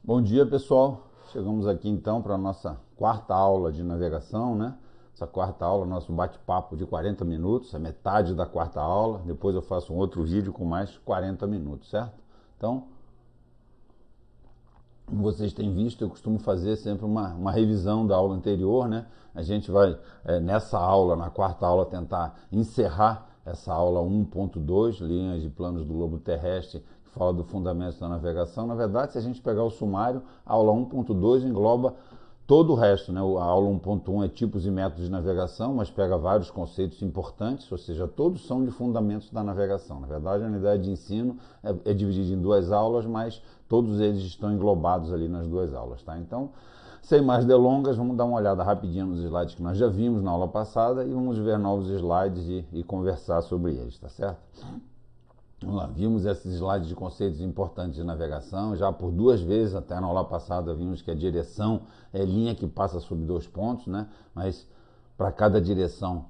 Bom dia, pessoal. Chegamos aqui então para a nossa quarta aula de navegação, né? Essa quarta aula, nosso bate-papo de 40 minutos, é metade da quarta aula. Depois eu faço um outro vídeo com mais 40 minutos, certo? Então, como vocês têm visto, eu costumo fazer sempre uma revisão da aula anterior, né? A gente vai, nessa aula, na quarta aula, tentar encerrar essa aula 1.2, linhas de planos do globo terrestre, que fala do fundamento da navegação. Na verdade, se a gente pegar o sumário, a aula 1.2 engloba todo o resto, né? A aula 1.1 é tipos e métodos de navegação, mas pega vários conceitos importantes, ou seja, todos são de fundamentos da navegação. Na verdade, a unidade de ensino é dividida em duas aulas, mas todos eles estão englobados ali nas duas aulas, tá? Então, sem mais delongas, vamos dar uma olhada rapidinho nos slides que nós já vimos na aula passada e vamos ver novos slides e conversar sobre eles, tá certo? Vamos lá, vimos esses slides de conceitos importantes de navegação, já por duas vezes, até na aula passada vimos que a direção é linha que passa sobre dois pontos, né? Mas para cada direção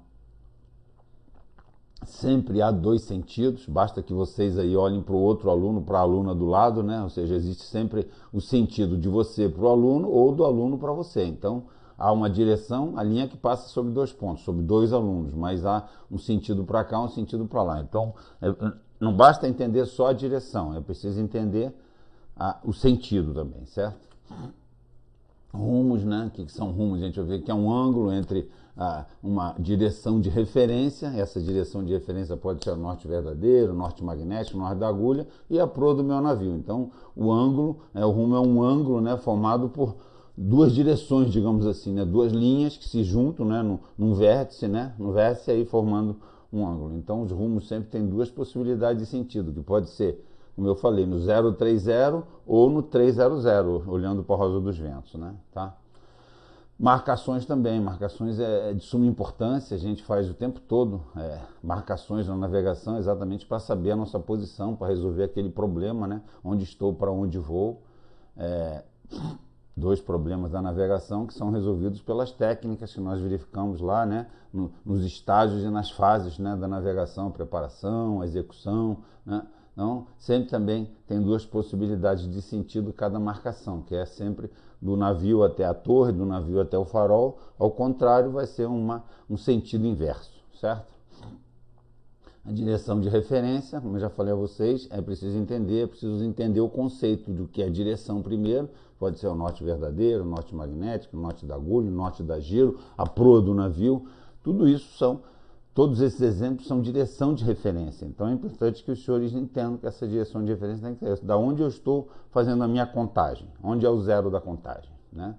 sempre há dois sentidos, basta que vocês aí olhem para o outro aluno, para a aluna do lado, né? Ou seja, existe sempre o sentido de você para o aluno ou do aluno para você. Então, há uma direção, a linha que passa sobre dois pontos, sobre dois alunos, mas há um sentido para cá, um sentido para lá. Então, não basta entender só a direção, é preciso entender o sentido também, certo? Rumos, né? O que são rumos? A gente vai ver que é um ângulo entre uma direção de referência, essa direção de referência pode ser o norte verdadeiro, o norte magnético, o norte da agulha, e a proa do meu navio. Então, o ângulo, o rumo é um ângulo, né, formado por duas direções, digamos assim, né, duas linhas que se juntam, né, num vértice, né, no vértice aí formando um ângulo. Então, os rumos sempre têm duas possibilidades de sentido, que pode ser, como eu falei, no 030 ou no 300, olhando para a Rosa dos Ventos, né, tá? Marcações também, marcações é de suma importância, a gente faz o tempo todo marcações na navegação exatamente para saber a nossa posição, para resolver aquele problema, né? Onde estou, para onde vou. Dois problemas da navegação que são resolvidos pelas técnicas que nós verificamos lá, né? Nos estágios e nas fases, né, da navegação, preparação, execução, né? Então, sempre também tem duas possibilidades de sentido cada marcação, que é sempre do navio até a torre, do navio até o farol. Ao contrário, vai ser um sentido inverso, certo? A direção de referência, como eu já falei a vocês, é preciso entender o conceito do que é direção primeiro. Pode ser o norte verdadeiro, o norte magnético, o norte da agulha, o norte da giro, a proa do navio. Tudo isso todos esses exemplos são direção de referência. Então é importante que os senhores entendam que essa direção de referência tem que ser da onde eu estou fazendo a minha contagem, onde é o zero da contagem, né?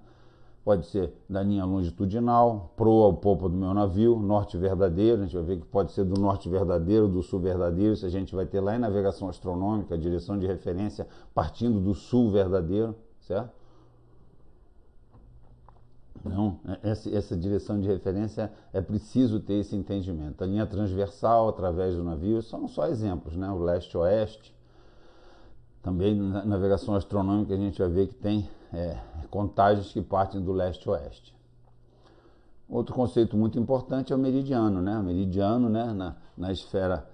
Pode ser da linha longitudinal, proa ou popa do meu navio, norte verdadeiro, a gente vai ver que pode ser do norte verdadeiro, do sul verdadeiro, isso a gente vai ter lá em navegação astronômica, a direção de referência partindo do sul verdadeiro, certo? Então, essa direção de referência é preciso ter esse entendimento. A linha transversal através do navio são só exemplos, né? O leste-oeste. Também na navegação astronômica a gente vai ver que tem contagens que partem do leste-oeste. Outro conceito muito importante é o meridiano, né? O meridiano, né, na esfera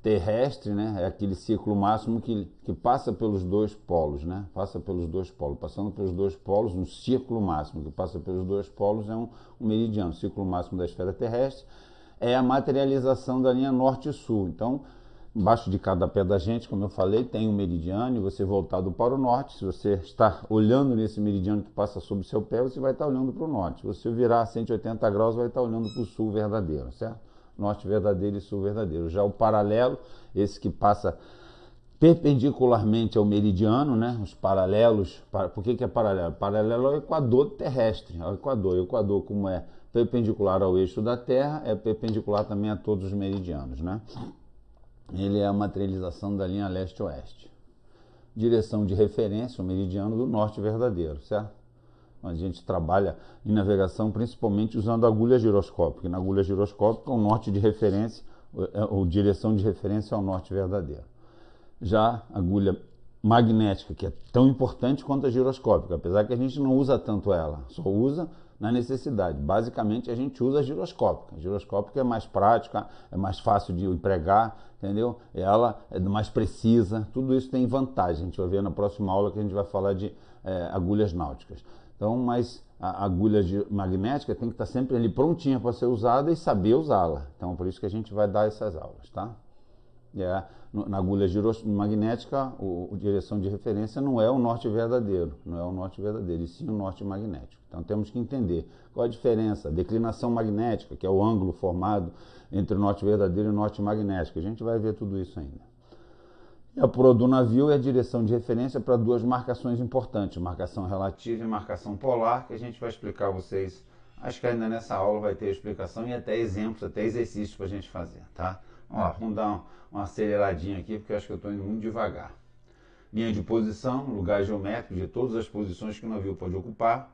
terrestre, né, é aquele círculo máximo que passa pelos dois polos, né? Passa pelos dois polos, passando pelos dois polos, um círculo máximo que passa pelos dois polos é um meridiano. O círculo máximo da esfera terrestre é a materialização da linha norte e sul. Então, embaixo de cada pé da gente, como eu falei, tem um meridiano e você voltado para o norte, se você está olhando nesse meridiano que passa sobre o seu pé, você vai estar olhando para o norte. Se você virar 180 graus, vai estar olhando para o sul verdadeiro, certo? Norte verdadeiro e sul verdadeiro. Já o paralelo, esse que passa perpendicularmente ao meridiano, né? Os paralelos, por que é paralelo? Paralelo ao equador terrestre, ao Equador. O Equador, como é perpendicular ao eixo da Terra, é perpendicular também a todos os meridianos, né? Ele é a materialização da linha leste-oeste. Direção de referência, o meridiano do norte verdadeiro, certo? A gente trabalha em navegação principalmente usando a agulha giroscópica. E na agulha giroscópica, o norte de referência, ou direção de referência é o norte verdadeiro. Já a agulha magnética, que é tão importante quanto a giroscópica, apesar que a gente não usa tanto ela, só usa na necessidade. Basicamente, a gente usa a giroscópica. A giroscópica é mais prática, é mais fácil de empregar, entendeu? Ela é mais precisa, tudo isso tem vantagem. A gente vai ver na próxima aula que a gente vai falar de agulhas náuticas. Então, mas a agulha magnética tem que estar sempre ali prontinha para ser usada e saber usá-la. Então, por isso que a gente vai dar essas aulas, tá? Na agulha magnética, a direção de referência não é o norte verdadeiro, e sim o norte magnético. Então temos que entender qual a diferença, a declinação magnética, que é o ângulo formado entre o norte verdadeiro e o norte magnético. A gente vai ver tudo isso ainda. E a proa do navio é a direção de referência para duas marcações importantes, marcação relativa e marcação polar, que a gente vai explicar a vocês. Acho que ainda nessa aula vai ter explicação e até exemplos, até exercícios para a gente fazer, tá? Ó, vamos dar uma aceleradinha aqui, porque eu acho que eu estou indo muito devagar. Linha de posição, lugar geométrico de todas as posições que o navio pode ocupar,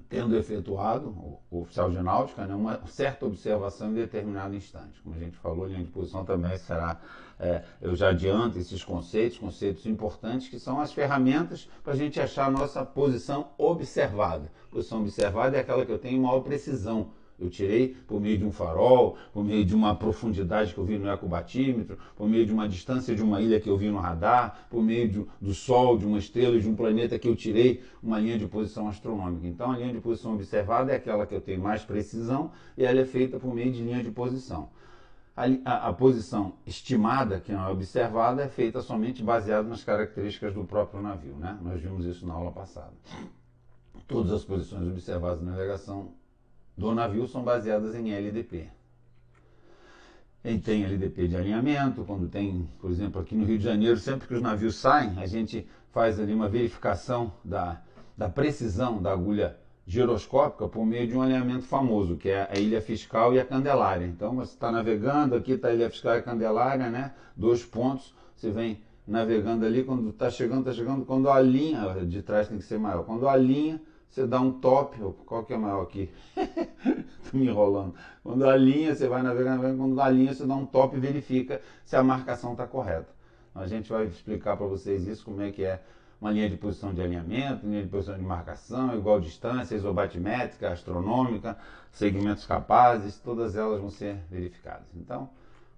tendo efetuado, o oficial de náutica, né, uma certa observação em determinado instante. Como a gente falou, linha de posição também será, eu já adianto esses conceitos importantes, que são as ferramentas para a gente achar a nossa posição observada. Posição observada é aquela que eu tenho maior precisão. Eu tirei por meio de um farol, por meio de uma profundidade que eu vi no ecobatímetro, por meio de uma distância de uma ilha que eu vi no radar, por meio do Sol, de uma estrela, de um planeta que eu tirei uma linha de posição astronômica. Então a linha de posição observada é aquela que eu tenho mais precisão e ela é feita por meio de linha de posição. A posição estimada, que não é observada, é feita somente baseada nas características do próprio navio, né? Nós vimos isso na aula passada. Todas as posições observadas na navegação do navio são baseadas em LDP. E tem LDP de alinhamento, quando tem, por exemplo, aqui no Rio de Janeiro, sempre que os navios saem, a gente faz ali uma verificação da precisão da agulha giroscópica por meio de um alinhamento famoso, que é a Ilha Fiscal e a Candelária. Então você está navegando, aqui está a Ilha Fiscal e a Candelária, né? 2 pontos, você vem navegando ali, quando está chegando, quando a linha de trás tem que ser maior. Quando a linha, você dá um top, qual que é maior aqui? Estou me enrolando. Quando a linha, você vai navegando, quando a linha você dá um top e verifica se a marcação está correta. Então, a gente vai explicar para vocês isso, como é que é uma linha de posição de alinhamento, linha de posição de marcação, igual distância, isobatimétrica, astronômica, segmentos capazes, todas elas vão ser verificadas. Então,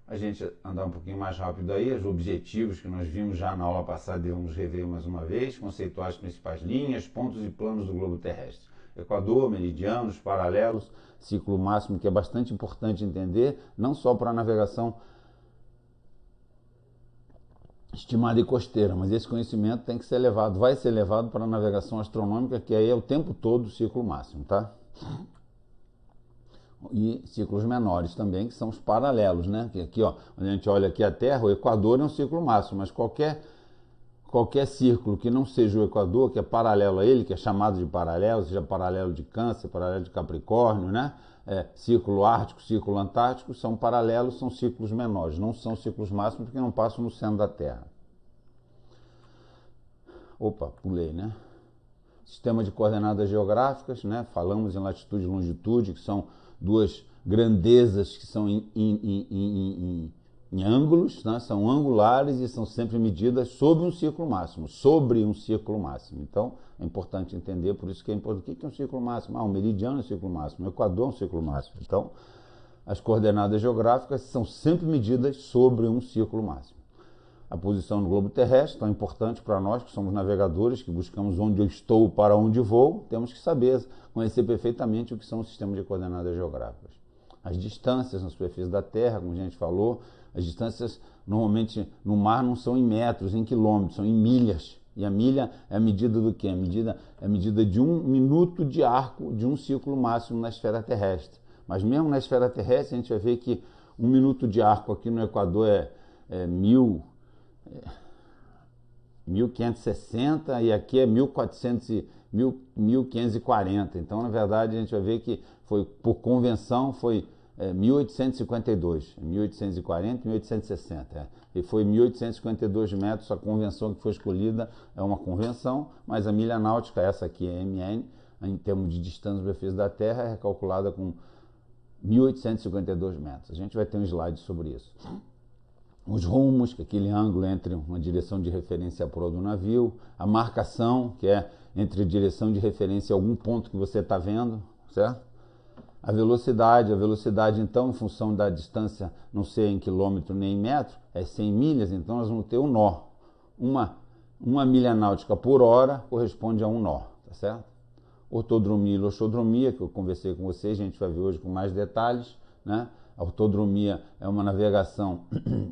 a gente andar um pouquinho mais rápido aí, os objetivos que nós vimos já na aula passada e vamos rever mais uma vez, conceituar as principais linhas, pontos e planos do globo terrestre. Equador, meridianos, paralelos, ciclo máximo, que é bastante importante entender, não só para a navegação estimada e costeira, mas esse conhecimento tem que ser levado, vai ser levado para a navegação astronômica, que aí é o tempo todo o ciclo máximo, tá? E ciclos menores também, que são os paralelos, né? Que aqui, ó, quando a gente olha aqui a Terra, o Equador é um ciclo máximo, mas qualquer círculo que não seja o Equador, que é paralelo a ele, que é chamado de paralelo, seja paralelo de Câncer, paralelo de Capricórnio, né? Círculo ártico, círculo antártico, são paralelos, são ciclos menores, não são ciclos máximos porque não passam no centro da Terra. Opa, pulei, né? Sistema de coordenadas geográficas, né? Falamos em latitude e longitude, que são duas grandezas que são em ângulos, né? São angulares e são sempre medidas sobre um círculo máximo, Então, é importante entender, por isso que é importante. O que é um círculo máximo? Um meridiano é um círculo máximo, o Equador é um círculo máximo. Então, as coordenadas geográficas são sempre medidas sobre um círculo máximo. A posição no globo terrestre, tão importante para nós que somos navegadores, que buscamos onde eu estou, para onde vou, temos que saber, conhecer perfeitamente o que são os sistemas de coordenadas geográficas. As distâncias na superfície da Terra, como a gente falou, as distâncias normalmente no mar não são em metros, em quilômetros, são em milhas. E a milha é a medida do quê? É a medida de 1 minuto de arco de um ciclo máximo na esfera terrestre. Mas mesmo na esfera terrestre, a gente vai ver que 1 minuto de arco aqui no Equador é 1560 e aqui é 1540. Então, na verdade, a gente vai ver que foi por convenção, foi 1852, 1840 e 1860. E foi 1852 metros, a convenção que foi escolhida é uma convenção, mas a milha náutica, essa aqui é MN, em termos de distância da superfície da Terra, é calculada com 1852 metros. A gente vai ter um slide sobre isso. os rumos, que é aquele ângulo entre uma direção de referência e a proa do navio, a marcação, que é entre a direção de referência e algum ponto que você está vendo, certo? A velocidade então, em função da distância, não ser em quilômetro nem em metro, é 100 milhas, então nós vamos ter um nó. Uma milha náutica por hora corresponde a um nó, tá certo? Ortodromia e loxodromia, que eu conversei com vocês, a gente vai ver hoje com mais detalhes, né? A ortodromia é uma navegação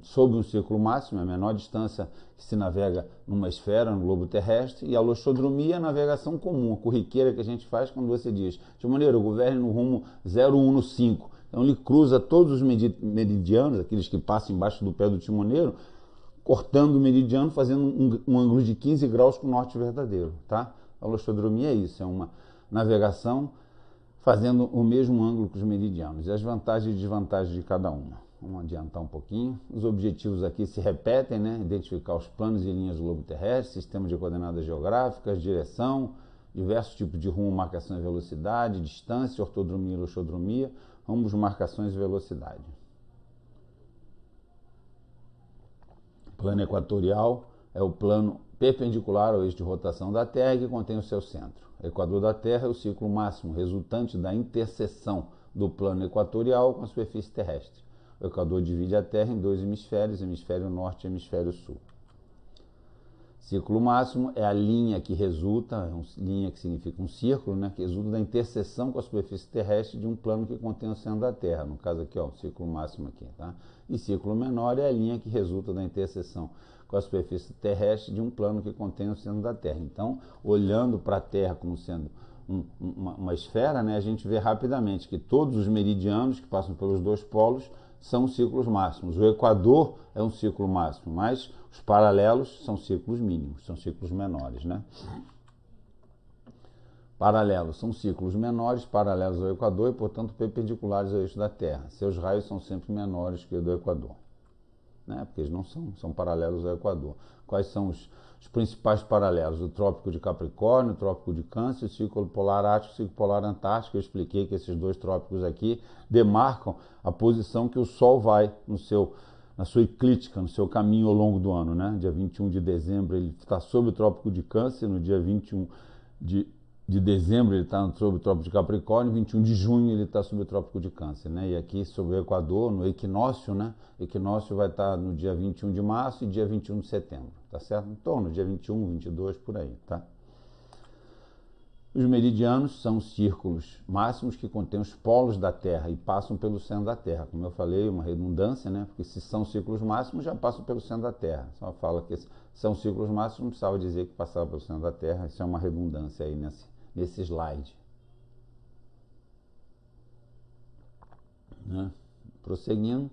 sob um círculo máximo, é a menor distância que se navega numa esfera, no globo terrestre, e a loxodromia é a navegação comum, a corriqueira que a gente faz quando você diz, Timoneiro, governe no rumo 0115. Então ele cruza todos os meridianos, aqueles que passam embaixo do pé do timoneiro, cortando o meridiano, fazendo um ângulo de 15 graus com o norte verdadeiro, tá? A loxodromia é isso, é uma navegação fazendo o mesmo ângulo que os meridianos, e as vantagens e desvantagens de cada uma. Vamos adiantar um pouquinho. Os objetivos aqui se repetem, né? Identificar os planos e linhas do globo terrestre, sistema de coordenadas geográficas, direção, diversos tipos de rumo, marcação e velocidade, distância, ortodromia e loxodromia, rumos, marcações e velocidade. Plano equatorial é o plano perpendicular ao eixo de rotação da Terra e que contém o seu centro. O equador da Terra é o ciclo máximo resultante da interseção do plano equatorial com a superfície terrestre. O equador divide a Terra em dois hemisférios, hemisfério norte e hemisfério sul. Ciclo máximo é a linha que resulta, linha que significa um círculo, né, que resulta da interseção com a superfície terrestre de um plano que contém o centro da Terra. No caso aqui, ó, o ciclo máximo aqui, tá? E ciclo menor é a linha que resulta da interseção com a superfície terrestre de um plano que contém o centro da Terra. Então, olhando para a Terra como sendo uma esfera, né, a gente vê rapidamente que todos os meridianos que passam pelos dois polos são ciclos máximos. O equador é um ciclo máximo, mas os paralelos são ciclos mínimos, são ciclos menores, né? Paralelos são ciclos menores, paralelos ao equador e, portanto, perpendiculares ao eixo da Terra. Seus raios são sempre menores que o do equador, né? Porque eles não são paralelos ao equador. Quais são os principais paralelos? O Trópico de Capricórnio, o Trópico de Câncer, o Círculo Polar Ártico, o Círculo Polar Antártico. Eu expliquei que esses dois trópicos aqui demarcam a posição que o Sol vai na sua eclíptica, no seu caminho ao longo do ano, né? Dia 21 de dezembro ele está sob o Trópico de Câncer, no dia 21 de dezembro ele está sob o Trópico de Capricórnio, 21 de junho ele está sob o Trópico de Câncer, né? E aqui sobre o Equador, no equinócio, né? O equinócio vai estar no dia 21 de março e dia 21 de setembro, tá certo? Então, no dia 21, 22, por aí, tá? Os meridianos são círculos máximos que contêm os polos da Terra e passam pelo centro da Terra. Como eu falei, uma redundância, né? Porque se são círculos máximos, já passam pelo centro da Terra. Só fala que são círculos máximos, não precisava dizer que passava pelo centro da Terra. Isso é uma redundância aí nesse slide. Né? Prosseguindo.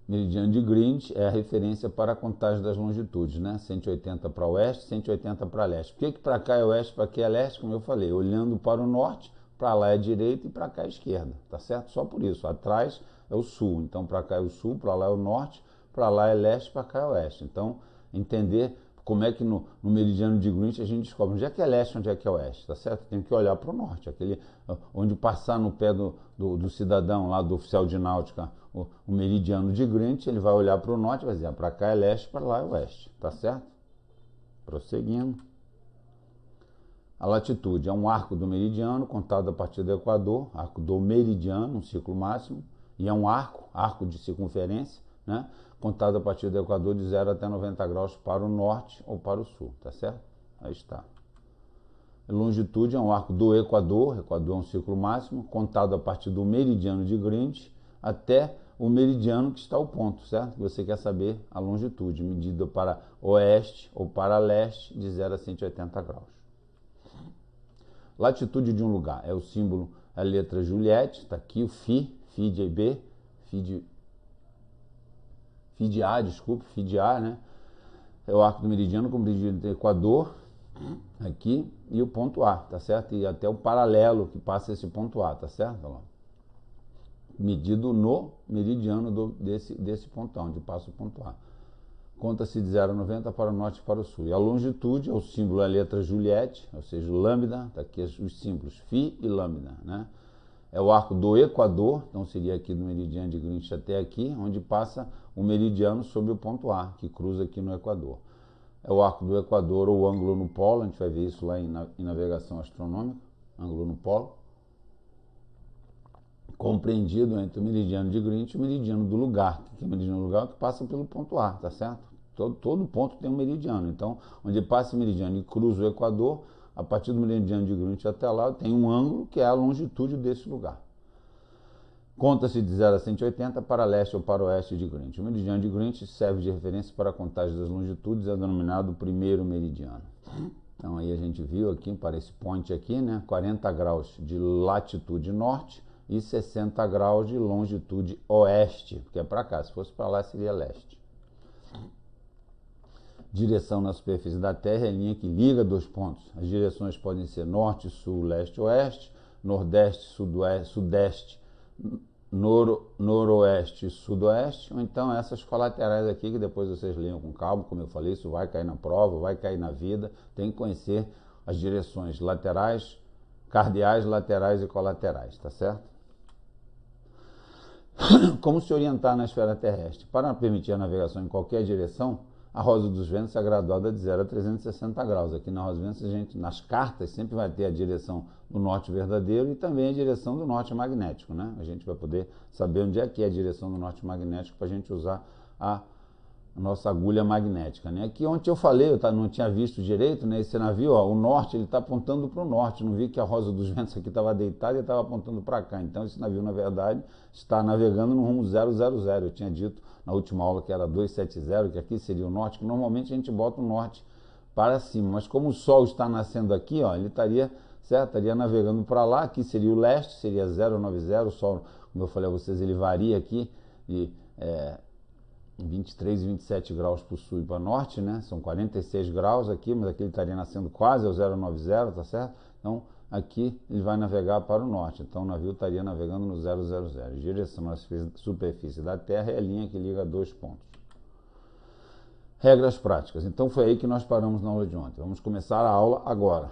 Meridiano de Greenwich é a referência para a contagem das longitudes, né? 180 para oeste, 180 para leste. Por que para cá é oeste, para aqui é leste? Como eu falei, olhando para o norte, para lá é direita e para cá é esquerda, tá certo? Só por isso, atrás é o sul, então para cá é o sul, para lá é o norte, para lá é leste, para cá é oeste. Então, entender como é que no meridiano de Greenwich a gente descobre onde é que é leste, onde é que é oeste, tá certo? Tem que olhar para o norte, aquele onde passar no pé do cidadão lá, do oficial de náutica, o meridiano de Greenwich, ele vai olhar para o norte e vai dizer, para cá é leste, para lá é oeste, tá certo? Prosseguindo. A latitude é um arco do meridiano contado a partir do equador, arco do meridiano, um ciclo máximo, e é um arco de circunferência, né? Contado a partir do equador de 0 até 90 graus para o norte ou para o sul, tá certo? Aí está. A longitude é um arco do equador é um ciclo máximo, contado a partir do meridiano de Greenwich até o meridiano que está o ponto, certo? Você quer saber a longitude, medida para oeste ou para leste de 0 a 180 graus. Latitude de um lugar é o símbolo, a letra Juliette, está aqui o Φ de B, Φ de A, né? É o arco do meridiano com o meridiano do equador, aqui, e o ponto A, tá certo? E até o paralelo que passa esse ponto A, tá certo? Olha lá. Medido no meridiano desse ponto A, onde passa o ponto A. Conta-se de 0 a 90 para o norte e para o sul. E a longitude é o símbolo, a letra Juliette, ou seja, lambda, tá aqui os símbolos, Φ e lambda, né? é o arco do Equador, então seria aqui do meridiano de Greenwich até aqui, onde passa o meridiano sobre o ponto A, que cruza aqui no Equador. É o arco do Equador ou ângulo no polo, a gente vai ver isso lá em navegação astronômica, ângulo no polo, compreendido entre o meridiano de Greenwich e o meridiano do lugar, que é o meridiano do lugar que passa pelo ponto A, tá certo? Todo ponto tem um meridiano, então onde passa o meridiano e cruza o Equador, a partir do meridiano de Greenwich até lá tem um ângulo que é a longitude desse lugar. Conta-se de 0 a 180 para leste ou para oeste de Greenwich. O meridiano de Greenwich serve de referência para a contagem das longitudes, é denominado primeiro meridiano. Então aí a gente viu aqui, para esse ponte aqui, né, 40 graus de latitude norte e 60 graus de longitude oeste, porque é para cá, se fosse para lá seria leste. Direção na superfície da Terra é a linha que liga dois pontos. As direções podem ser norte, sul, leste, oeste, nordeste, sudoeste, sudeste, noroeste e sudoeste, ou então essas colaterais aqui que depois vocês leiam com calma, como eu falei, isso vai cair na prova, vai cair na vida, tem que conhecer as direções laterais, cardeais, laterais e colaterais, tá certo? Como se orientar na esfera terrestre? Para permitir a navegação em qualquer direção, a rosa dos ventos é graduada de 0 a 360 graus. Aqui na rosa dos ventos, a gente, nas cartas, sempre vai ter a direção do norte verdadeiro e também a direção do norte magnético, né? A gente vai poder saber onde é que é a direção do norte magnético para a gente usar a nossa agulha magnética, né? Aqui ontem eu falei, eu não tinha visto direito, né? Esse navio, ó, o norte, ele está apontando para o norte. Não vi que a rosa dos ventos aqui estava deitada e estava apontando para cá. Então esse navio, na verdade, está navegando no rumo 000. Eu tinha dito na última aula que era 270, que aqui seria o norte, que normalmente a gente bota o norte para cima. Mas como o Sol está nascendo aqui, ó, ele estaria, certo? Estaria navegando para lá, aqui seria o leste, seria 090, o Sol, como eu falei a vocês, ele varia aqui de 23 e 27 graus para o sul e para o norte, né? São 46 graus aqui, mas aqui ele estaria nascendo quase ao 090, tá certo? Então aqui ele vai navegar para o norte, então o navio estaria navegando no 000. Direção à superfície da Terra é a linha que liga dois pontos. Regras práticas. Então foi aí que nós paramos na aula de ontem. Vamos começar a aula agora.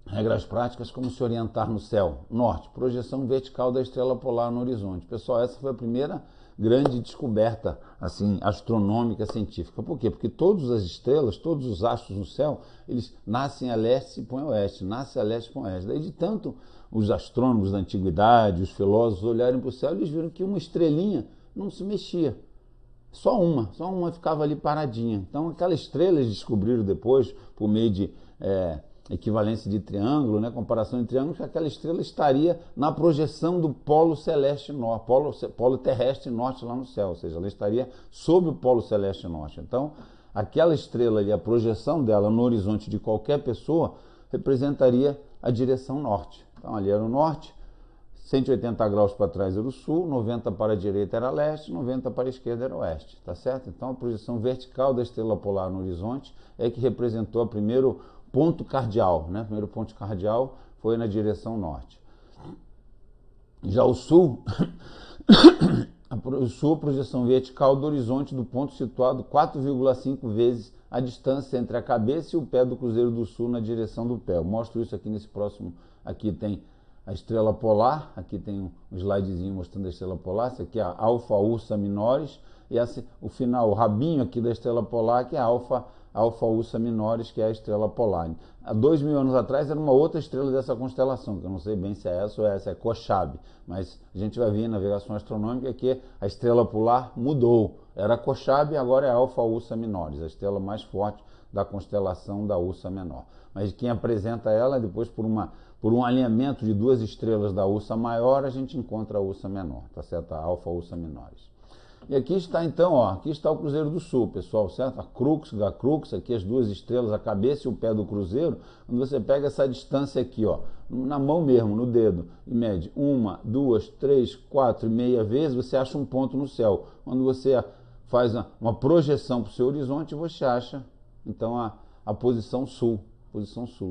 Regras práticas, como se orientar no céu. Norte, projeção vertical da estrela polar no horizonte. Pessoal, essa foi a primeira grande descoberta assim, astronômica, científica. Por quê? Porque todas as estrelas, todos os astros no céu, eles nascem a leste e se põem a oeste, nascem a leste e se põem a oeste. Daí de tanto os astrônomos da antiguidade, os filósofos olharem para o céu, eles viram que uma estrelinha não se mexia. Só uma ficava ali paradinha. Então aquela estrela eles descobriram depois, por meio de equivalência de triângulo, né, comparação de triângulos, que aquela estrela estaria na projeção do polo celeste norte, polo terrestre norte lá no céu, ou seja, ela estaria sob o polo celeste norte. Então, aquela estrela ali, a projeção dela no horizonte de qualquer pessoa, representaria a direção norte. Então, ali era o norte, 180 graus para trás era o sul, 90 para a direita era leste, 90 para a esquerda era oeste, tá certo? Então, a projeção vertical da estrela polar no horizonte é que representou o primeiro ponto cardial, né? O primeiro ponto cardial foi na direção norte. Já o sul, a projeção vertical do horizonte do ponto situado 4,5 vezes a distância entre a cabeça e o pé do Cruzeiro do Sul na direção do pé. Eu mostro isso aqui nesse próximo. Aqui tem a estrela polar, aqui tem um slidezinho mostrando a estrela polar, essa aqui é a Alfa Ursa Minoris, e o final, o rabinho aqui da estrela polar, que é a Alfa Ursa Minoris, que é a estrela polar. Há 2.000 anos atrás era uma outra estrela dessa constelação, que eu não sei bem se é essa ou essa, é Kochab, mas a gente vai ver em navegação astronômica que a estrela polar mudou. Era Kochab e agora é a Alfa Ursa Minoris, a estrela mais forte da constelação da Ursa Menor. Mas quem apresenta ela, depois por um alinhamento de duas estrelas da Ursa Maior, a gente encontra a Ursa Menor, tá certo? A Alfa Ursa Minoris. E aqui está então, ó, aqui está o Cruzeiro do Sul, pessoal, certo? A crux, aqui as duas estrelas, a cabeça e o pé do Cruzeiro. Quando você pega essa distância aqui, ó, na mão mesmo, no dedo, e mede 1, 2, 3, 4 e meia vezes, você acha um ponto no céu. Quando você faz uma projeção para o seu horizonte, você acha, então, a posição sul,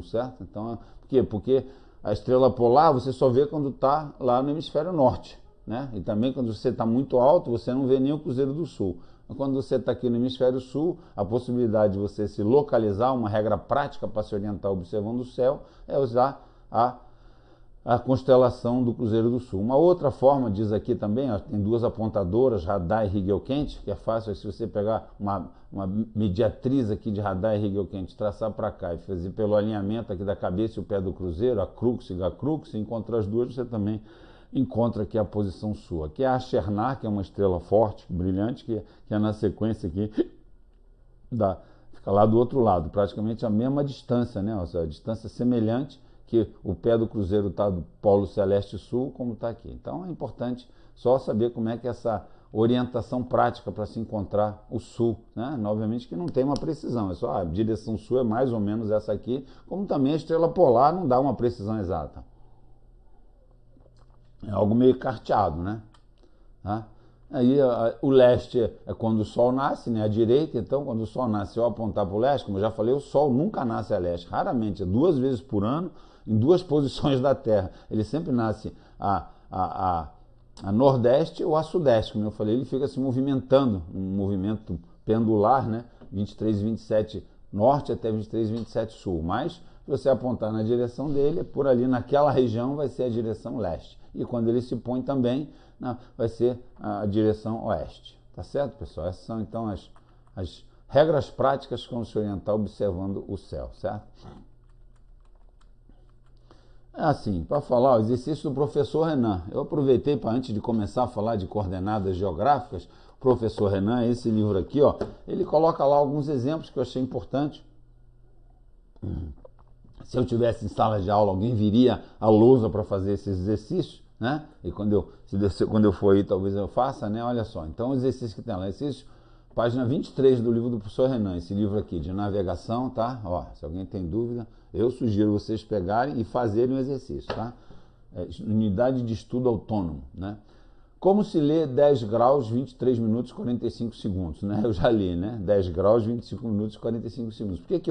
certo? Então, por quê? Porque a estrela polar você só vê quando está lá no hemisfério norte. Né? E também quando você está muito alto, você não vê nem o Cruzeiro do Sul. Mas quando você está aqui no hemisfério sul, a possibilidade de você se localizar, uma regra prática para se orientar observando o céu, é usar a a constelação do Cruzeiro do Sul. Uma outra forma, diz aqui também, ó, tem duas apontadoras, radar e Rigel quente, que é fácil, se você pegar uma mediatriz aqui de radar e Rigel quente, traçar para cá e fazer pelo alinhamento aqui da cabeça e o pé do Cruzeiro, a crux e a crux, e encontrar as duas, você também encontra aqui a posição sul. Aqui é a Achernar, que é uma estrela forte, brilhante, que é na sequência aqui, fica lá do outro lado, praticamente a mesma distância, né? Ou seja, a distância semelhante, que o pé do Cruzeiro está do Polo Celeste Sul, como está aqui. Então é importante só saber como é que essa orientação prática para se encontrar o Sul, né? Obviamente que não tem uma precisão, é só a direção Sul é mais ou menos essa aqui, como também a estrela polar não dá uma precisão exata. É algo meio carteado, né? Tá? Aí o leste é quando o Sol nasce, né? A direita, então quando o Sol nasce, se eu apontar para o leste, como eu já falei, o Sol nunca nasce a leste, raramente, é 2 vezes por ano, em 2 posições da Terra. Ele sempre nasce a nordeste ou a sudeste, como eu falei, ele fica se movimentando, um movimento pendular, né? 23, 27 norte até 23, 27 sul. Mas, se você apontar na direção dele, por ali naquela região vai ser a direção leste. E quando ele se põe também, vai ser a direção oeste. Tá certo, pessoal? Essas são então as regras práticas como se orientar observando o céu, certo? É assim, para falar o exercício do professor Renan. Eu aproveitei para, antes de começar a falar de coordenadas geográficas, o professor Renan, esse livro aqui, ó, ele coloca lá alguns exemplos que eu achei importante. Se eu tivesse em sala de aula, alguém viria à lousa para fazer esses exercícios, né? E quando eu for aí, talvez eu faça, né? Olha só, então o exercício que tem lá, exercício, página 23 do livro do professor Renan, esse livro aqui de navegação, tá? Ó, se alguém tem dúvida, eu sugiro vocês pegarem e fazerem o exercício, tá? Unidade de estudo autônomo, né? Como se lê 10 graus, 23 minutos e 45 segundos, né? Eu já li, né? 10 graus, 25 minutos e 45 segundos. Por que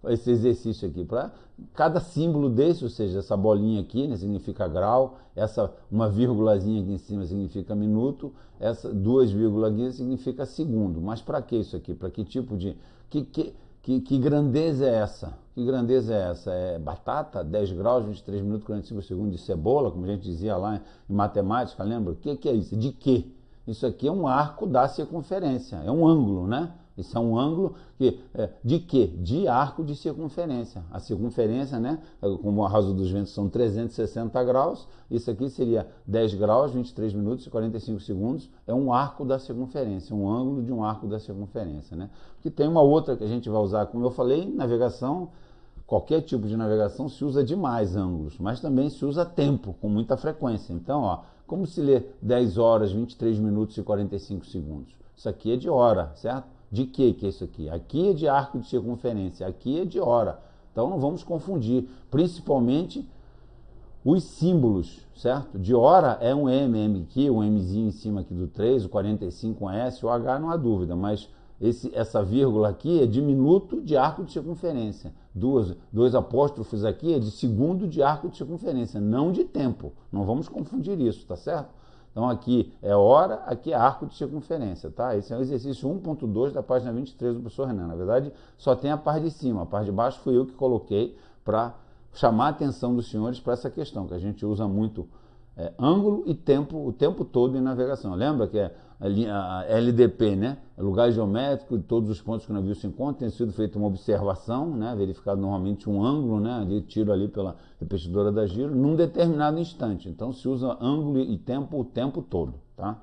esse exercício aqui? Para cada símbolo desse, ou seja, essa bolinha aqui, né, significa grau, uma vírgulazinha aqui em cima significa minuto, essa 2 vírgulas aqui significa segundo. Mas para que isso aqui? Para que tipo de... Que grandeza é essa? Que grandeza é essa? É batata? 10 graus, 23 minutos, 45 segundos de cebola, como a gente dizia lá em matemática, lembra? O que é isso? De quê? Isso aqui é um arco da circunferência, é um ângulo, né? Isso é um ângulo de quê? De arco de circunferência. A circunferência, né? Como a razão dos ventos são 360 graus, isso aqui seria 10 graus, 23 minutos e 45 segundos. É um arco da circunferência, um ângulo de um arco da circunferência, né? Porque tem uma outra que a gente vai usar, como eu falei, navegação, qualquer tipo de navegação se usa demais ângulos, mas também se usa tempo, com muita frequência. Então, ó, como se lê 10 horas, 23 minutos e 45 segundos? Isso aqui é de hora, certo? De que é isso aqui? Aqui é de arco de circunferência, aqui é de hora. Então não vamos confundir, principalmente os símbolos, certo? De hora é um M aqui, um Mzinho em cima aqui do 3, o 45 um S, o H não há dúvida, mas essa vírgula aqui é de minuto de arco de circunferência. Dois apóstrofos aqui é de segundo de arco de circunferência, não de tempo. Não vamos confundir isso, tá certo? Então aqui é hora, aqui é arco de circunferência, tá? Esse é o exercício 1.2 da página 23 do professor Renan. Na verdade, só tem a parte de cima, a parte de baixo fui eu que coloquei para chamar a atenção dos senhores para essa questão, que a gente usa muito ângulo e tempo o tempo todo em navegação. Lembra que é a LDP, né? Lugar geométrico de todos os pontos que o navio se encontra, tem sido feita uma observação, né? Verificado normalmente um ângulo, né? De tiro ali pela repetidora da giro, num determinado instante. Então se usa ângulo e tempo o tempo todo, tá?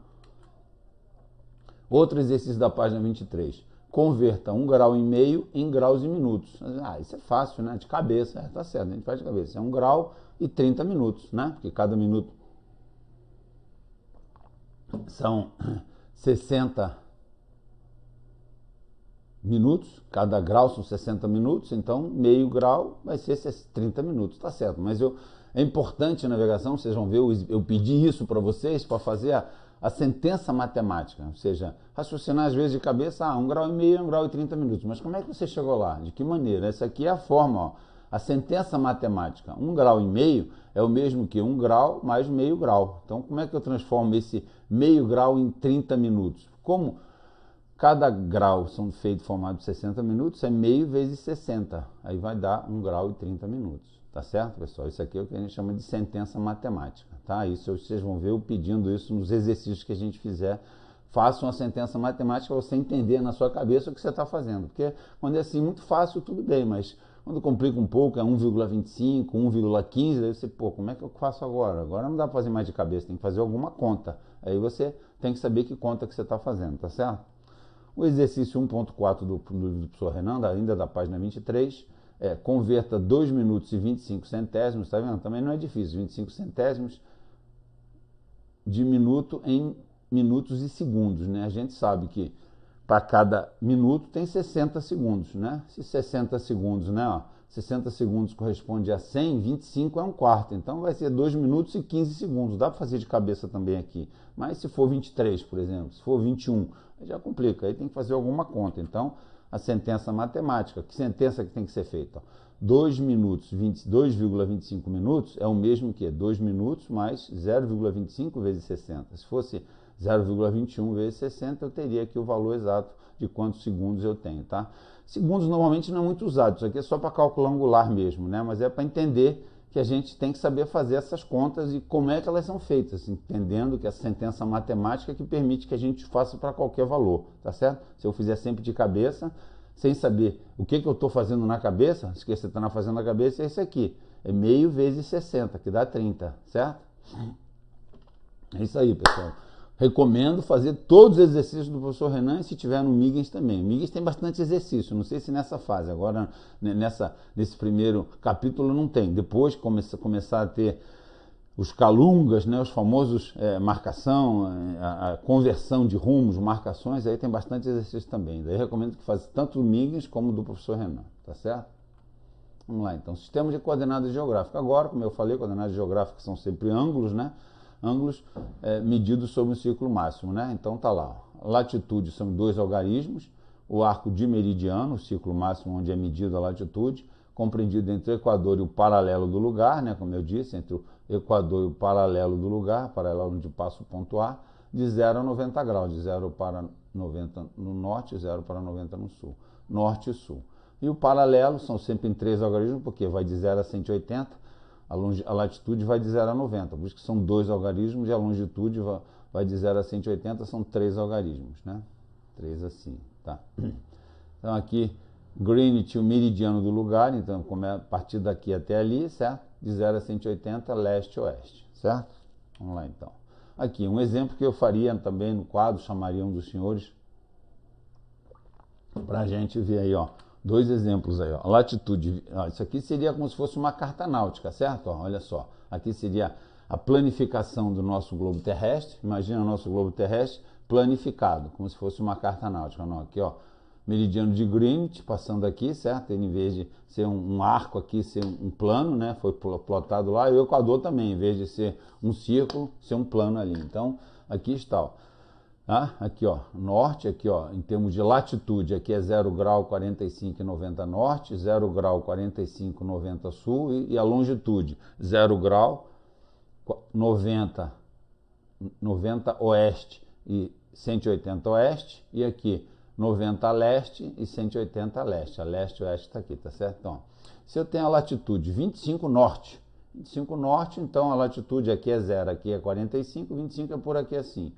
Outro exercício da página 23. Converta 1,5 grau em graus e minutos. Isso é fácil, né? De cabeça, tá certo, a gente faz de cabeça. É 1 grau e 30 minutos, né? Porque cada minuto são 60 minutos, cada grau são 60 minutos, então meio grau vai ser 30 minutos, tá certo. Mas é importante a navegação, vocês vão ver, eu pedi isso para vocês para fazer a sentença matemática, ou seja, raciocinar às vezes de cabeça, 1,5 grau, 1 grau e 30 minutos. Mas como é que você chegou lá? De que maneira? Essa aqui é a forma, ó. A sentença matemática, 1,5 grau é o mesmo que 1 grau mais meio grau. Então, como é que eu transformo esse meio grau em 30 minutos? Como cada grau são formados de 60 minutos, é meio vezes 60. Aí vai dar 1 grau e 30 minutos. tá certo, pessoal? Isso aqui é o que a gente chama de sentença matemática, tá? Isso vocês vão ver eu pedindo isso nos exercícios que a gente fizer. Faça uma sentença matemática para você entender na sua cabeça o que você está fazendo, porque quando é assim muito fácil, tudo bem, mas quando complica um pouco, é 1,25, 1,15, aí você, pô, como é que eu faço agora? Agora não dá para fazer mais de cabeça, tem que fazer alguma conta. Aí você tem que saber que conta que você está fazendo, tá certo? O exercício 1.4 do professor Renan, ainda da página 23, converta 2 minutos e 25 centésimos, tá vendo? Também não é difícil, 25 centésimos de minuto em minutos e segundos, né? A gente sabe que para cada minuto tem 60 segundos, né? Se 60 segundos, né? Ó, 60 segundos corresponde a 100, 25 é um quarto. Então vai ser 2 minutos e 15 segundos. Dá para fazer de cabeça também aqui. Mas se for 23, por exemplo, se for 21, aí já complica. Aí tem que fazer alguma conta. Então, a sentença matemática, que sentença que tem que ser feita? 2 minutos, 2,25 minutos é o mesmo que 2 minutos mais 0,25 vezes 60. Se fosse 0,21 vezes 60, eu teria aqui o valor exato de quantos segundos eu tenho, tá? Segundos normalmente não é muito usado, isso aqui é só para cálculo angular mesmo, né? Mas é para entender que a gente tem que saber fazer essas contas e como é que elas são feitas, entendendo que a sentença matemática que permite que a gente faça para qualquer valor, tá certo? Se eu fizer sempre de cabeça, sem saber o que eu estou fazendo na cabeça, o que você está fazendo na cabeça é isso aqui, é meio vezes 60, que dá 30, certo? É isso aí, pessoal. Recomendo fazer todos os exercícios do professor Renan e se tiver no Miggins também. O Miggins tem bastante exercício, não sei se nessa fase, agora nesse primeiro capítulo não tem. Depois começar a ter os calungas, né, os famosos marcação, a conversão de rumos, marcações, aí tem bastante exercício também. Daí recomendo que faça tanto o Miggins como do professor Renan, tá certo? Vamos lá, então, sistema de coordenadas geográficas. Agora, como eu falei, coordenadas geográficas são sempre ângulos, né? Ângulos medidos sobre um círculo máximo, né? Então tá lá. Latitude são 2 algarismos, o arco de meridiano, o círculo máximo onde é medida a latitude, compreendido entre o equador e o paralelo do lugar, né? Como eu disse, entre o equador e o paralelo do lugar, paralelo onde passa o ponto A, de 0 a 90 graus, de 0 para 90 no norte, 0 para 90 no sul, norte e sul. E o paralelo são sempre em 3 algarismos, porque vai de 0 a 180, a latitude vai de 0 a 90, por isso que são 2 algarismos, e a longitude vai de 0 a 180, são 3 algarismos, né? 3 assim, tá? Então aqui, Greenwich, o meridiano do lugar, então a partir daqui até ali, certo? De 0 a 180, leste e oeste, certo? Vamos lá então. Aqui, um exemplo que eu faria também no quadro, chamaria um dos senhores, para a gente ver aí, ó. 2 exemplos aí, ó. Latitude, ó, isso aqui seria como se fosse uma carta náutica, certo? Ó, olha só, aqui seria a planificação do nosso globo terrestre. Imagina o nosso globo terrestre planificado, como se fosse uma carta náutica. Não, aqui, ó, meridiano de Greenwich passando aqui, certo? Ele, em vez de ser um arco aqui, ser um plano, né? Foi plotado lá. E o Equador também, em vez de ser um círculo, ser um plano ali. Então, aqui está, ó. Aqui, ó, norte, aqui, ó, em termos de latitude, aqui é 0 grau 45 e 90 norte, 0 grau 45 e 90 sul, e a longitude 0 grau 90 oeste e 180 oeste, e aqui 90 leste e 180 leste. A leste e oeste está aqui, tá certo? Então, se eu tenho a latitude 25 norte, então a latitude aqui é 0, aqui é 45, 25 é por aqui assim.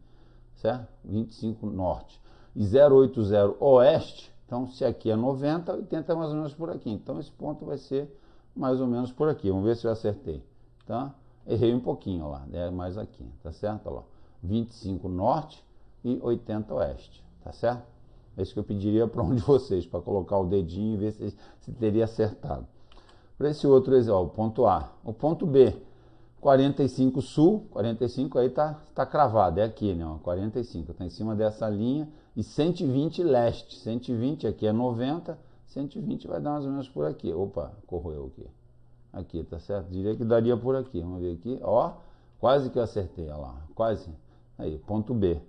Certo? 25 norte e 080 oeste, então se aqui é 90, 80 é mais ou menos por aqui, então esse ponto vai ser mais ou menos por aqui, vamos ver se eu acertei, tá? Errei um pouquinho, ó lá, é mais aqui, tá certo? Ó lá, 25 norte e 80 oeste, tá certo? É isso que eu pediria para um de vocês, para colocar o dedinho e ver se teria acertado. Para esse outro exemplo, o ponto A. O ponto B, 45 sul, 45 aí tá cravado, é aqui, né? 45, tá em cima dessa linha, e 120 leste, 120 aqui é 90, 120 vai dar mais ou menos por aqui. Opa, corroeu aqui. Aqui, tá certo? Diria que daria por aqui, vamos ver aqui, ó, quase que eu acertei, ó lá, quase. Aí, ponto B.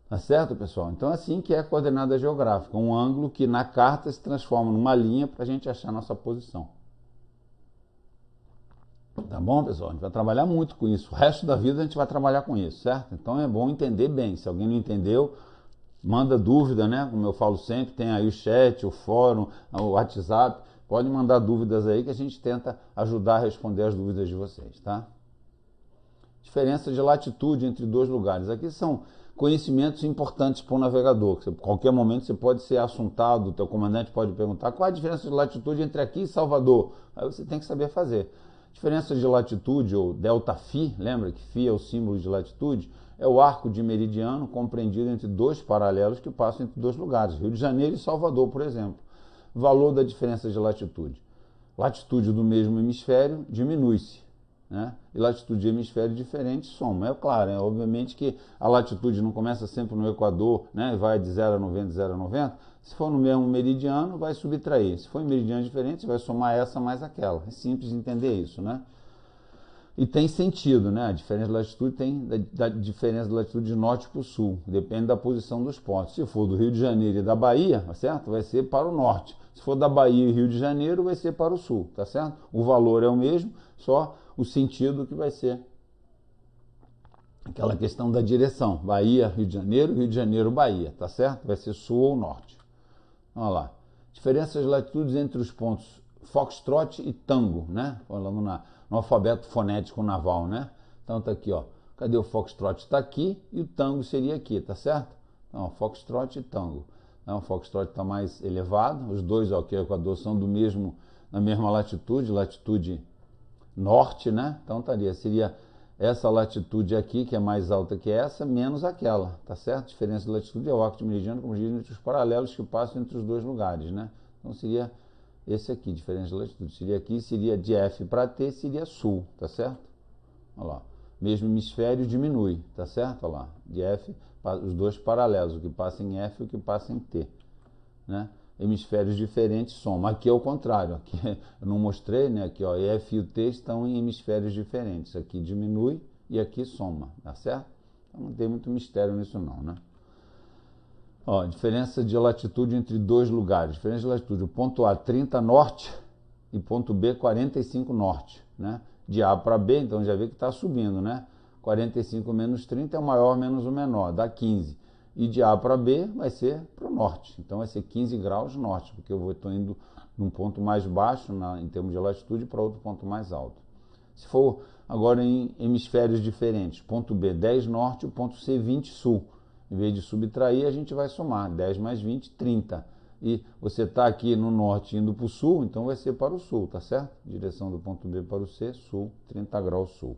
Tá certo, pessoal? Então assim que é a coordenada geográfica, um ângulo que na carta se transforma numa linha para a gente achar a nossa posição. Tá bom, pessoal? A gente vai trabalhar muito com isso. O resto da vida a gente vai trabalhar com isso, certo? Então é bom entender bem. Se alguém não entendeu, manda dúvida, né? Como eu falo sempre, tem aí o chat, o fórum, o WhatsApp. Pode mandar dúvidas aí que a gente tenta ajudar a responder as dúvidas de vocês, tá? Diferença de latitude entre dois lugares. Aqui são conhecimentos importantes para o navegador. A qualquer momento você pode ser assuntado, o teu comandante pode perguntar qual é a diferença de latitude entre aqui e Salvador. Aí você tem que saber fazer. Diferença de latitude, ou delta φ, lembra que φ é o símbolo de latitude, é o arco de meridiano compreendido entre dois paralelos que passam entre dois lugares, Rio de Janeiro e Salvador, por exemplo. Valor da diferença de latitude. Latitude do mesmo hemisfério diminui-se, né? E latitude de hemisfério diferente soma. É claro, obviamente que a latitude não começa sempre no Equador, né? Vai de 0 a 90, de 0 a 90. Se for no mesmo meridiano, vai subtrair. Se for em meridianos diferentes, vai somar essa mais aquela. É simples entender isso, né? E tem sentido, né? A diferença de latitude tem da diferença de latitude de norte para o sul. Depende da posição dos pontos. Se for do Rio de Janeiro e da Bahia, tá certo? Vai ser para o norte. Se for da Bahia e Rio de Janeiro, vai ser para o sul, tá certo? O valor é o mesmo, só o sentido que vai ser aquela questão da direção. Bahia, Rio de Janeiro, Bahia, tá certo? Vai ser sul ou norte. Olha lá. Diferenças de latitudes entre os pontos Foxtrot e Tango, né? Falando no alfabeto fonético naval, né? Então tá aqui, ó. Cadê o Foxtrot? Está aqui e o Tango seria aqui, tá certo? Então, ó, Foxtrot e Tango. Então, o Foxtrot está mais elevado. Os dois, ó, que é o Equador, são na mesma latitude, latitude norte, né? Então seria essa latitude aqui, que é mais alta que essa, menos aquela, tá certo? A diferença de latitude é o arco de meridiano, como diz, entre os paralelos que passam entre os dois lugares, né? Então seria esse aqui, diferença de latitude. Seria aqui, seria de F para T, seria sul, tá certo? Olha lá. Mesmo hemisfério diminui, tá certo? Olha lá. De F, os dois paralelos, o que passa em F e o que passa em T, né? Hemisférios diferentes somam. Aqui é o contrário. Aqui eu não mostrei, né? Aqui, ó, F e o T estão em hemisférios diferentes. Aqui diminui e aqui soma, tá certo? Então não tem muito mistério nisso não, né? Ó, diferença de latitude entre dois lugares. Diferença de latitude. O ponto A 30 norte e ponto B 45 norte, né? De A para B, então já vê que está subindo, né? 45 menos 30 é o maior menos o menor, dá 15. E de A para B vai ser para o norte. Então vai ser 15 graus norte, porque eu estou indo num ponto mais baixo em termos de latitude para outro ponto mais alto. Se for agora em hemisférios diferentes, ponto B 10 norte, o ponto C 20 sul. Em vez de subtrair, a gente vai somar 10 mais 20, 30. E você está aqui no norte indo para o sul, então vai ser para o sul, tá certo? Direção do ponto B para o C, sul, 30 graus sul.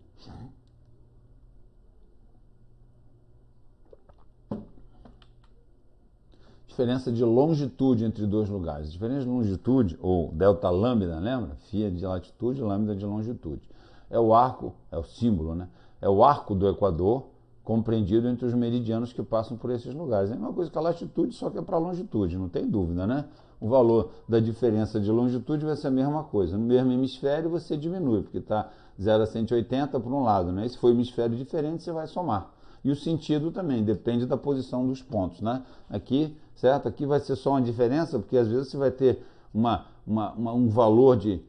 Diferença de longitude entre dois lugares. Diferença de longitude, ou delta lambda, lembra? Φ de latitude, lambda de longitude. É o arco, é o símbolo, né? É o arco do Equador compreendido entre os meridianos que passam por esses lugares. É a mesma coisa que a latitude, só que é para a longitude, não tem dúvida, né? O valor da diferença de longitude vai ser a mesma coisa. No mesmo hemisfério você diminui, porque está 0 a 180 por um lado, né? E se for hemisfério diferente, você vai somar. E o sentido também, depende da posição dos pontos, né? Aqui, certo? Aqui vai ser só uma diferença, porque às vezes você vai ter um valor de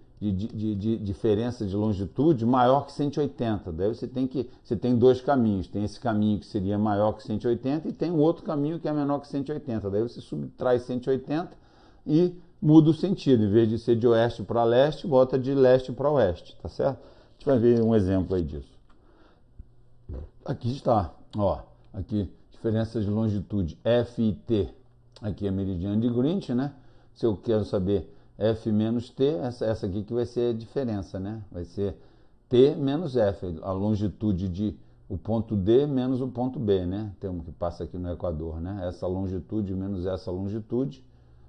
diferença de longitude maior que 180. Daí você tem dois caminhos. Tem esse caminho que seria maior que 180 e tem um outro caminho que é menor que 180. Daí você subtrai 180 e muda o sentido. Em vez de ser de oeste para leste, bota de leste para oeste, tá certo? A gente vai ver um exemplo aí disso. Aqui está, ó, aqui, diferença de longitude F e T. Aqui é meridiano de Greenwich, né? Se eu quero saber F menos T, essa aqui que vai ser a diferença, né? Vai ser T menos F, a longitude de o ponto D menos o ponto B, né? Temos que passa aqui no Equador, né? Essa longitude menos essa longitude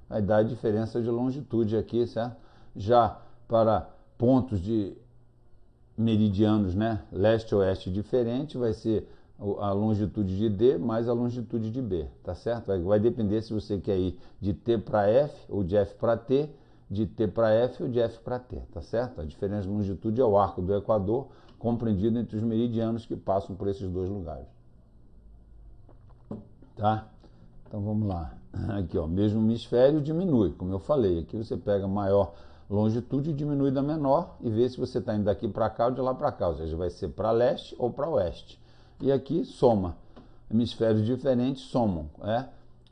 vai dar a diferença de longitude aqui, certo? Já para pontos de meridianos, né? Leste-oeste diferente, vai ser a longitude de D mais a longitude de B, tá certo? Vai depender se você quer ir de T para F ou de F para T, de T para F ou de F para T, tá certo? A diferença de longitude é o arco do Equador compreendido entre os meridianos que passam por esses dois lugares. Tá? Então vamos lá. Aqui, ó, mesmo hemisfério diminui, como eu falei. Aqui você pega maior longitude e diminui da menor e vê se você está indo daqui para cá ou de lá para cá, ou seja, vai ser para leste ou para oeste. E aqui soma. Hemisférios diferentes somam.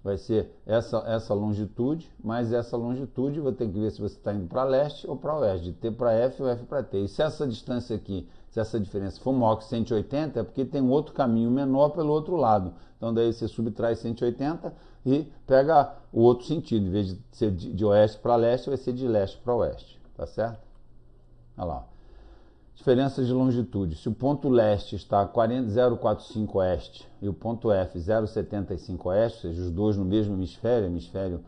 vai ser essa longitude, mais essa longitude, vou ter que ver se você está indo para leste ou para oeste, de T para F ou F para T. E se essa distância aqui, se essa diferença for maior que 180, é porque tem um outro caminho menor pelo outro lado. Então daí você subtrai 180 e pega o outro sentido. Em vez de ser de oeste para leste, vai ser de leste para oeste. Tá certo? Olha lá. Diferença de longitude. Se o ponto leste está 0,45 oeste e o ponto F 0,75 oeste, ou seja, os dois no mesmo hemisfério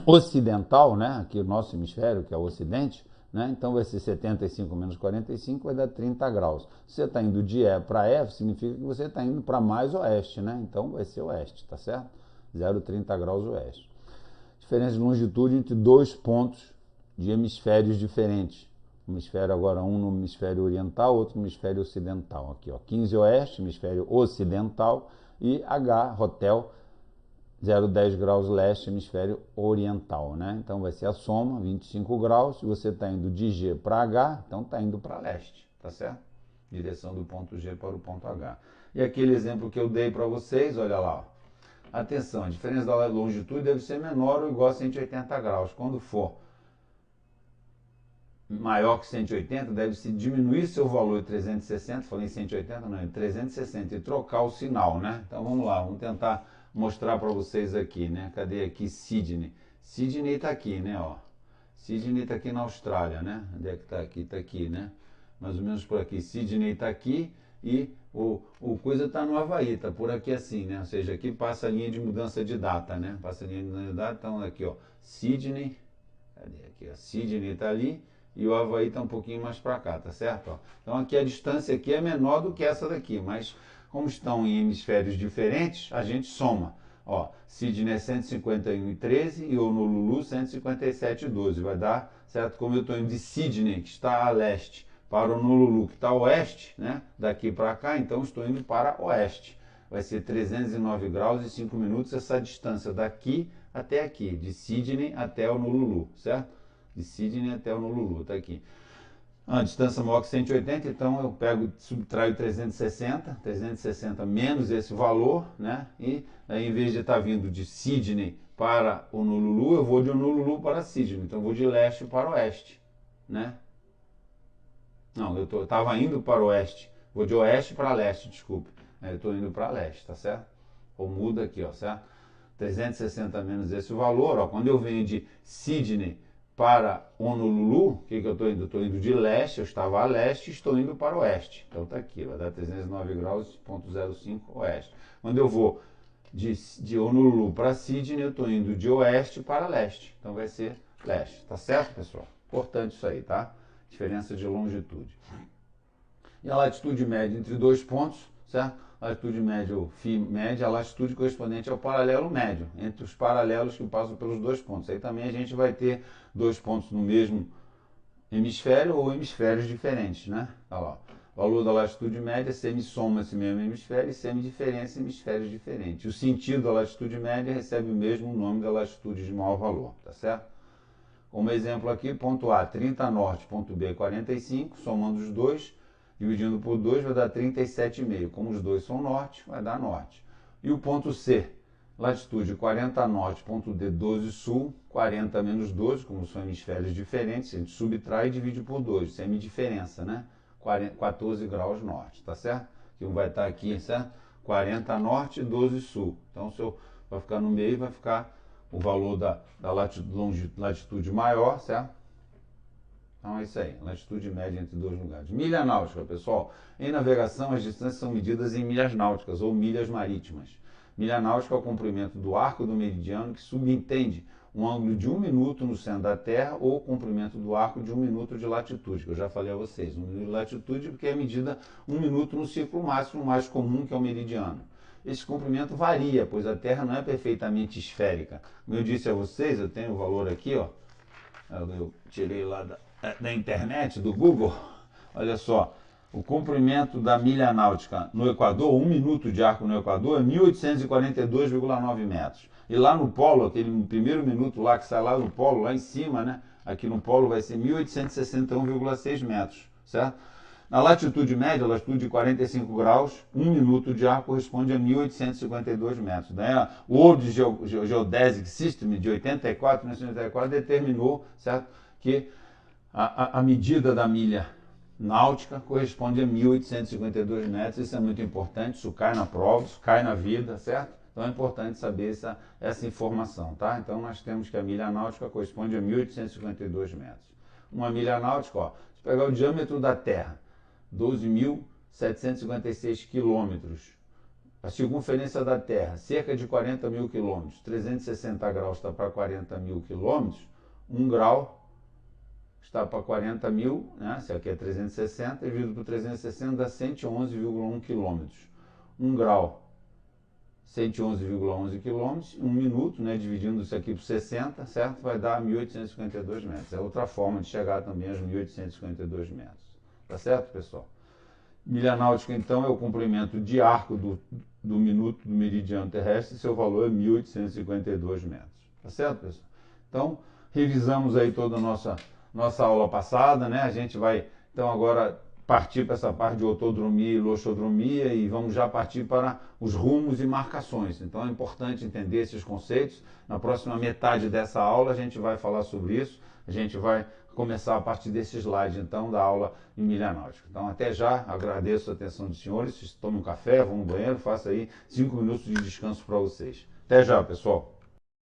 ocidental, né? Aqui o nosso hemisfério, que é o ocidente, né? Então vai ser 75 menos 45, vai dar 30 graus. Se você está indo de E para F, significa que você está indo para mais oeste, né? Então vai ser oeste, tá certo? 0,30 graus oeste. Diferença de longitude entre dois pontos de hemisférios diferentes. Hemisfério agora, um no hemisfério oriental, outro no hemisfério ocidental. Aqui, ó, 15 oeste, hemisfério ocidental, e H, hotel, 0,10 graus leste, hemisfério oriental, né? Então vai ser a soma, 25 graus. Se você está indo de G para H, então está indo para leste, tá certo? Direção do ponto G para o ponto H. E aquele exemplo que eu dei para vocês, olha lá, ó. Atenção, a diferença da longitude deve ser menor ou igual a 180 graus. Quando for maior que 180, deve-se diminuir seu valor de 360, falei em 180, não, em 360, e trocar o sinal, né? Então vamos lá, vamos tentar mostrar para vocês aqui, né? Cadê aqui Sydney? Sydney está aqui, né? Ó. Sydney está aqui na Austrália, né? Onde é que está aqui? Está aqui, né? Mais ou menos por aqui. Sydney está aqui e o coisa está no Havaí, está por aqui assim, né? Ou seja, aqui passa a linha de mudança de data, né? Passa a linha de mudança de data, então aqui, ó, Sydney, cadê aqui? Ó, Sydney está ali. E o Havaí está um pouquinho mais para cá, tá certo? Ó. Então aqui a distância aqui é menor do que essa daqui, mas como estão em hemisférios diferentes, a gente soma. Ó, Sydney é 151,13 e Honolulu 157,12. Vai dar, certo? Como eu estou indo de Sydney, que está a leste, para Honolulu, que está a oeste, né? Daqui para cá, então estou indo para oeste. Vai ser 309 graus e 5 minutos essa distância daqui até aqui, de Sydney até Honolulu, certo? De Sydney até Honolulu, tá aqui. A distância maior que 180, então eu pego, subtraio 360 menos esse valor, né? E aí, em vez de estar vindo de Sydney para Honolulu, eu vou de Honolulu para Sydney. Então eu vou de leste para oeste, né? Não, eu estava indo para oeste. Vou de oeste para leste, desculpe. Eu estou indo para leste, tá certo? Ou muda aqui, ó, certo? 360 menos esse valor, ó. Quando eu venho de Sydney para Honolulu, o que eu estou indo? Estou indo de leste, eu estava a leste, estou indo para o oeste. Então está aqui, vai dar 309 graus, ponto 05 oeste. Quando eu vou de Honolulu para Sydney, eu estou indo de oeste para leste. Então vai ser leste. Tá certo, pessoal? Importante isso aí, tá? Diferença de longitude. E a latitude média entre dois pontos, certo? Latitude média ou φ média, a latitude correspondente ao paralelo médio, entre os paralelos que passam pelos dois pontos. Aí também a gente vai ter dois pontos no mesmo hemisfério ou hemisférios diferentes, né? Olha lá. O valor da latitude média, semi-soma esse mesmo hemisfério e semi-diferença em hemisférios diferentes. O sentido da latitude média recebe o mesmo nome da latitude de maior valor, tá certo? Como exemplo aqui, ponto A, 30 norte, ponto B, 45, somando os dois, dividindo por 2 vai dar 37,5. Como os dois são norte, vai dar norte. E o ponto C, latitude 40 norte, ponto D 12 sul, 40 menos 12, como são hemisférios diferentes, a gente subtrai e divide por 2, semi-diferença, né? 14 graus norte, tá certo? Que um vai estar aqui, certo? 40 norte e 12 sul. Então, se eu vai ficar no meio, vai ficar o valor da latitude maior, certo? Então é isso aí, latitude média entre dois lugares. Milha náutica, pessoal. Em navegação, as distâncias são medidas em milhas náuticas ou milhas marítimas. Milha náutica é o comprimento do arco do meridiano que subentende um ângulo de 1 minuto no centro da Terra ou o comprimento do arco de 1 minuto de latitude, que eu já falei a vocês. 1 minuto de latitude porque é medida 1 minuto no ciclo máximo mais comum, que é o meridiano. Esse comprimento varia, pois a Terra não é perfeitamente esférica. Como eu disse a vocês, eu tenho o valor aqui, ó. Eu tirei lá da internet, do Google. Olha só, o comprimento da milha náutica no Equador, 1 minuto de arco no Equador, é 1.842,9 metros. E lá no polo, aquele primeiro minuto lá que sai lá no polo, lá em cima, né? Aqui no polo vai ser 1.861,6 metros, certo? Na latitude média, latitude de 45 graus, 1 minuto de ar corresponde a 1.852 metros. Né? O World Geodesic System de 1984 determinou, certo, que a medida da milha náutica corresponde a 1.852 metros. Isso é muito importante, isso cai na prova, isso cai na vida, certo? Então é importante saber essa informação, tá? Então nós temos que a milha náutica corresponde a 1.852 metros. Uma milha náutica, ó, se pegar o diâmetro da Terra, 12.756 quilômetros. A circunferência da Terra, cerca de 40 mil quilômetros. 360 graus está para 40 mil quilômetros. 1 grau está para 40 mil, né? Se aqui é 360, dividido por 360 dá 111,1 quilômetros. 1 grau, 111,11 quilômetros. 1 minuto, né? Dividindo isso aqui por 60, certo? Vai dar 1.852 metros. É outra forma de chegar também aos 1.852 metros. Tá certo, pessoal? Milha náutica, então, é o comprimento de arco do minuto do meridiano terrestre, seu valor é 1.852 metros. Tá certo, pessoal? Então, revisamos aí toda a nossa aula passada, né? A gente vai, então, agora partir para essa parte de ortodromia e loxodromia e vamos já partir para os rumos e marcações. Então, é importante entender esses conceitos. Na próxima metade dessa aula, a gente vai falar sobre isso. A gente vai começar a partir desse slide, então, da aula em milha náutica. Então, até já, agradeço a atenção dos senhores, tomem um café, vão no banheiro, faça aí 5 minutos de descanso para vocês. Até já, pessoal!